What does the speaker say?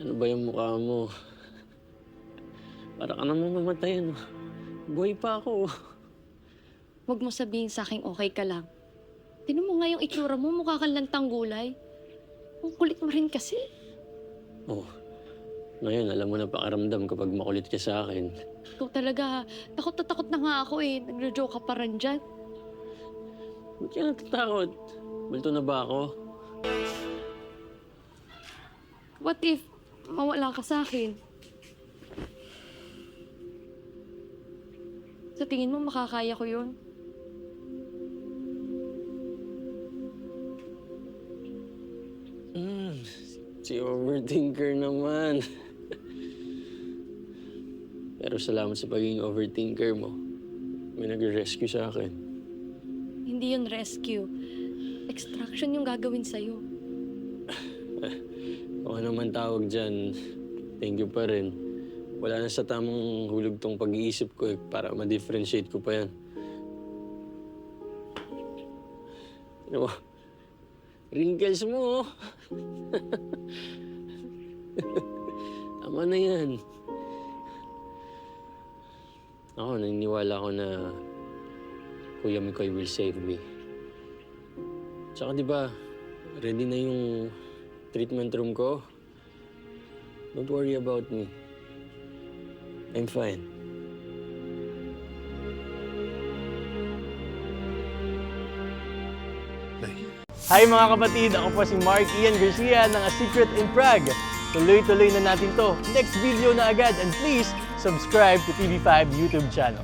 Ano ba yung mukha mo? Para ka namang mamatay, ano? Buhay pa ako. Huwag mo sabihin sa akin okay ka lang. Tignan mo nga yung itsura mo, mukha kang lantang gulay. Ang kulit mo rin kasi. Oh, ngayon alam mo na pakiramdam kapag makulit ka sa akin. Ikaw talaga ha. Takot na takot na nga ako eh. Nagjo-joke ka pa rin dyan. Ba't ka natatakot? Multo na ba ako? What if mawala ka sa akin? Sa tingin mo makakaya ko yun? Si overthinker naman. Pero salamat sa pagiging overthinker mo. May nag-rescue sa akin. Hindi yun rescue. Extraction yung gagawin sa'yo. Kung ano man tawag dyan, thank you pa rin. Wala na sa tamang hulog tong pag-iisip ko eh, para ma-differentiate ko pa yan. Ano mo? Wrinkles mo, oh. Tama na yan. Ako, naniniwala ko na Kuya Mikoy will save me. Tsaka di ba, ready na yung treatment room ko? Don't worry about me. I'm fine. Hi mga kapatid! Ako po si Mark Ian Garcia ng A Secret in Prague. Tuloy-tuloy na natin to. Next video na agad and please subscribe to TV5 YouTube channel.